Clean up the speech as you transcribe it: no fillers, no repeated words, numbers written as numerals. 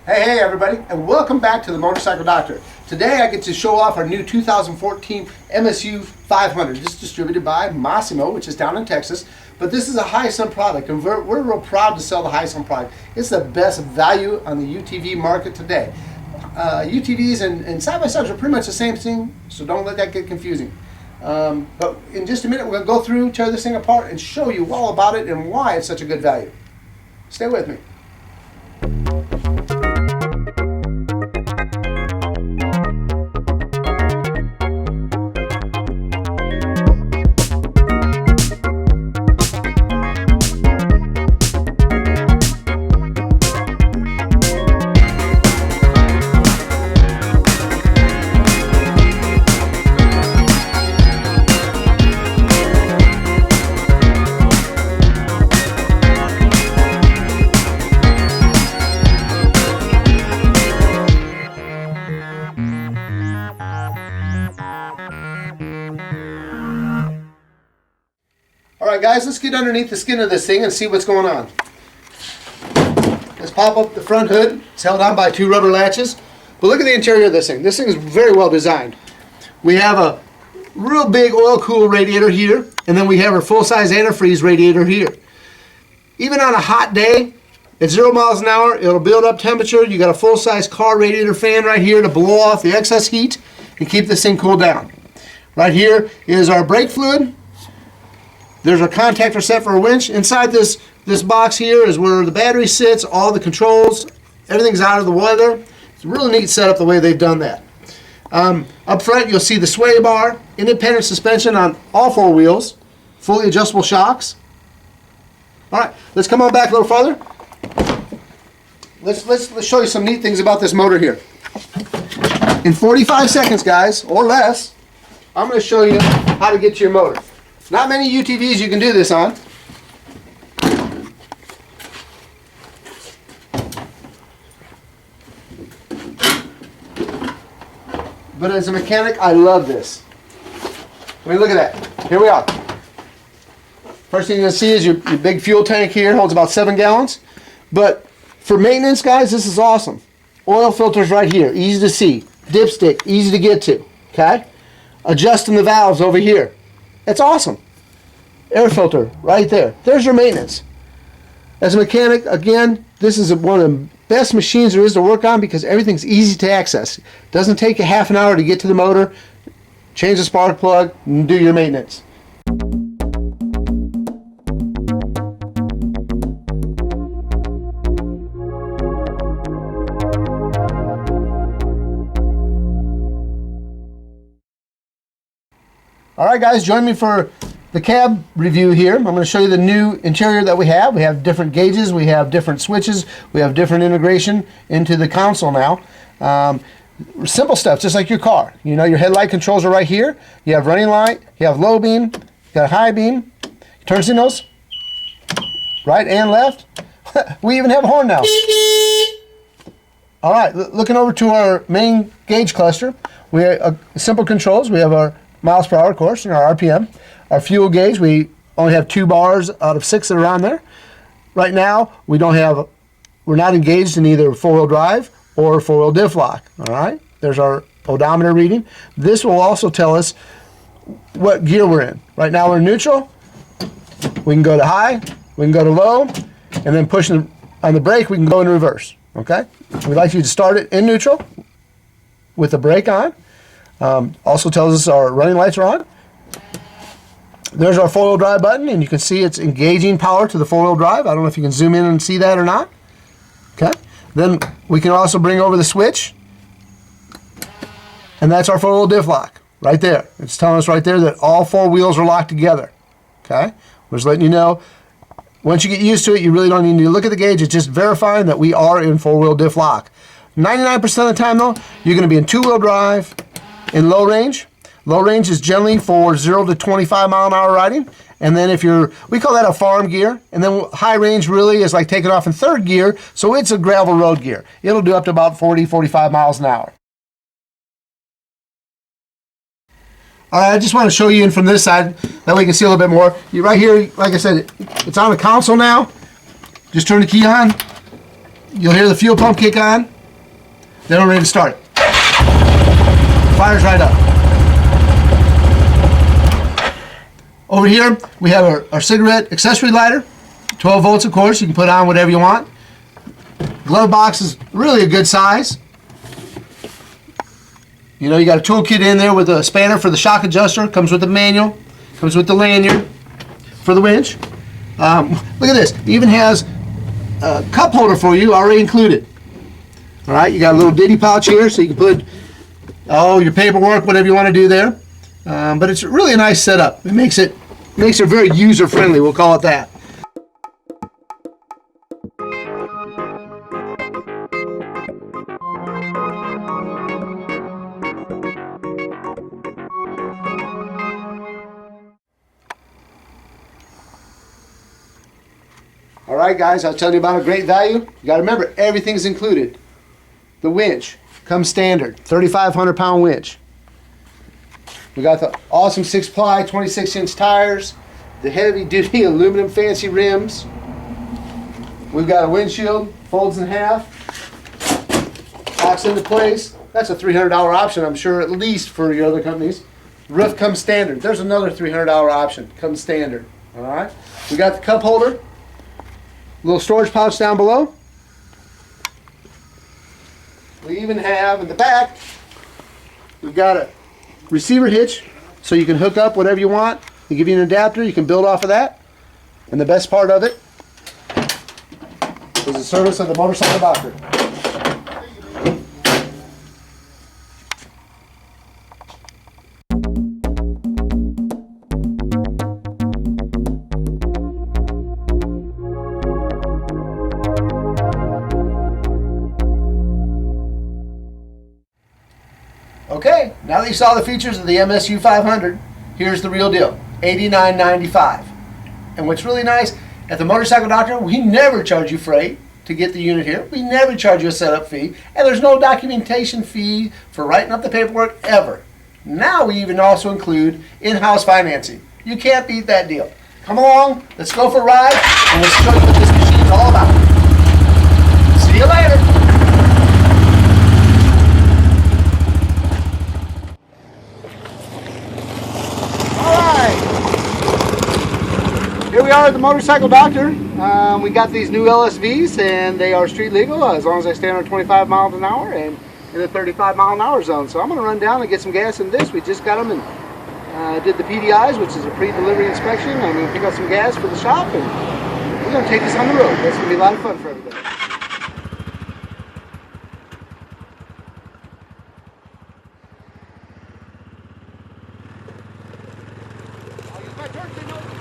Hey everybody, and welcome back to the Motorcycle Doctor. Today I get to show off our new 2014 MSU500. This is distributed by Massimo, which is down in Texas. But this is a HiSun product, and we're real proud to sell the HiSun product. It's the best value on the UTV market today. UTVs and side-by-sides are pretty much the same thing, so don't let that get confusing. But in just a minute, we're going to go through, tear this thing apart, and show you all about it and why it's such a good value. Stay with me. Alright guys, let's get underneath the skin of this thing and see what's going on. Let's pop up the front hood. It's held on by two rubber latches. But look at the interior of this thing. This thing is very well designed. We have a real big oil cool radiator here, and then we have our full-size antifreeze radiator here. Even on a hot day, at 0 miles an hour, it'll build up temperature. You got a full-size car radiator fan right here to blow off the excess heat and keep this thing cooled down. Right here is our brake fluid. There's our contactor set for a winch. Inside this box here is where the battery sits, all the controls, everything's out of the weather. It's a really neat setup the way they've done that. Up front you'll see the sway bar, independent suspension on all four wheels, fully adjustable shocks. Alright, let's come on back a little farther. Let's show you some neat things about this motor here. In 45 seconds, guys, or less, I'm going to show you how to get to your motor. Not many UTVs you can do this on. But as a mechanic, I love this. I mean, look at that. Here we are. First thing you're going to see is your big fuel tank here. Holds about 7 gallons. But for maintenance, guys, this is awesome. Oil filters right here. Easy to see. Dipstick. Easy to get to. Okay? Adjusting the valves over here. That's awesome. Air filter right there. There's your maintenance. As a mechanic, again, this is one of the best machines there is to work on because everything's easy to access. It doesn't take you half an hour to get to the motor, change the spark plug, and do your maintenance. Alright guys, join me for the cab review here. I'm going to show you the new interior that we have. We have different gauges, we have different switches, we have different integration into the console now. Simple stuff, just like your car. You know, your headlight controls are right here. You have running light, you have low beam, you got high beam, turn signals, right and left. We even have a horn now. Alright, looking over to our main gauge cluster, we have simple controls. We have our miles per hour, of course, and our RPM. Our fuel gauge, we only have 2 bars out of 6 that are on there. Right now, we're not engaged in either 4-wheel drive or 4-wheel diff lock. All right, there's our odometer reading. This will also tell us what gear we're in. Right now, we're in neutral. We can go to high, we can go to low, and then pushing on the brake, we can go in reverse. Okay, we'd like you to start it in neutral with the brake on. Also tells us our running lights are on. There's our 4-wheel drive button, and you can see it's engaging power to the 4-wheel drive. I don't know if you can zoom in and see that or not. Okay. Then we can also bring over the switch, and that's our 4-wheel diff lock right there. It's telling us right there that all 4 wheels are locked together. Okay. We're just letting you know. Once you get used to it, you really don't need to look at the gauge. It's just verifying that we are in 4-wheel diff lock. 99% of the time, though, you're going to be in 2-wheel drive in low range. Low range is generally for 0 to 25 mile an hour riding. And then we call that a farm gear. And then high range really is like taking off in 3rd gear. So it's a gravel road gear. It'll do up to about 40, 45 miles an hour. All right, I just want to show you in from this side, that way you can see a little bit more. Right here, like I said, it's on the console now. Just turn the key on. You'll hear the fuel pump kick on. Then we're ready to start it. Fires right up. Over here, we have our cigarette accessory lighter. 12 volts, of course. You can put on whatever you want. Glove box is really a good size. You know, you got a toolkit in there with a spanner for the shock adjuster. Comes with the manual. Comes with the lanyard for the winch. Look at this. It even has a cup holder for you already included. All right, you got a little ditty pouch here, so you can put your paperwork, whatever you want to do there. But it's really a nice setup. It makes it very user friendly. We'll call it that. All right, guys, I was telling you about a great value. You got to remember, everything's included. The winch comes standard, 3,500 pound winch. We got the awesome 6-ply, 26-inch tires, the heavy-duty aluminum fancy rims. We've got a windshield, folds in half, locks into place. That's a $300 option, I'm sure, at least for your other companies. Roof comes standard. There's another $300 option, comes standard. All right. We got the cup holder. Little storage pouch down below. We even have in the back, we've got a receiver hitch so you can hook up whatever you want. They give you an adapter, you can build off of that. And the best part of it is the service of the motorcycle doctor. Okay, now that you saw the features of the MSU500, here's the real deal, $89.95. And what's really nice, at the Motorcycle Doctor, we never charge you freight to get the unit here. We never charge you a setup fee, and there's no documentation fee for writing up the paperwork ever. Now we even also include in-house financing. You can't beat that deal. Come along, let's go for a ride, and let's show you what this machine is all about. See you later. Here we are at the Motorcycle Doctor. We got these new LSVs and they are street legal as long as they stay under 25 miles an hour and in the 35 mile an hour zone. So I'm going to run down and get some gas in this. We just got them and did the PDIs, which is a pre-delivery inspection. I'm going to pick up some gas for the shop and we're going to take this on the road. That's going to be a lot of fun for everybody. I'll use my torque signal.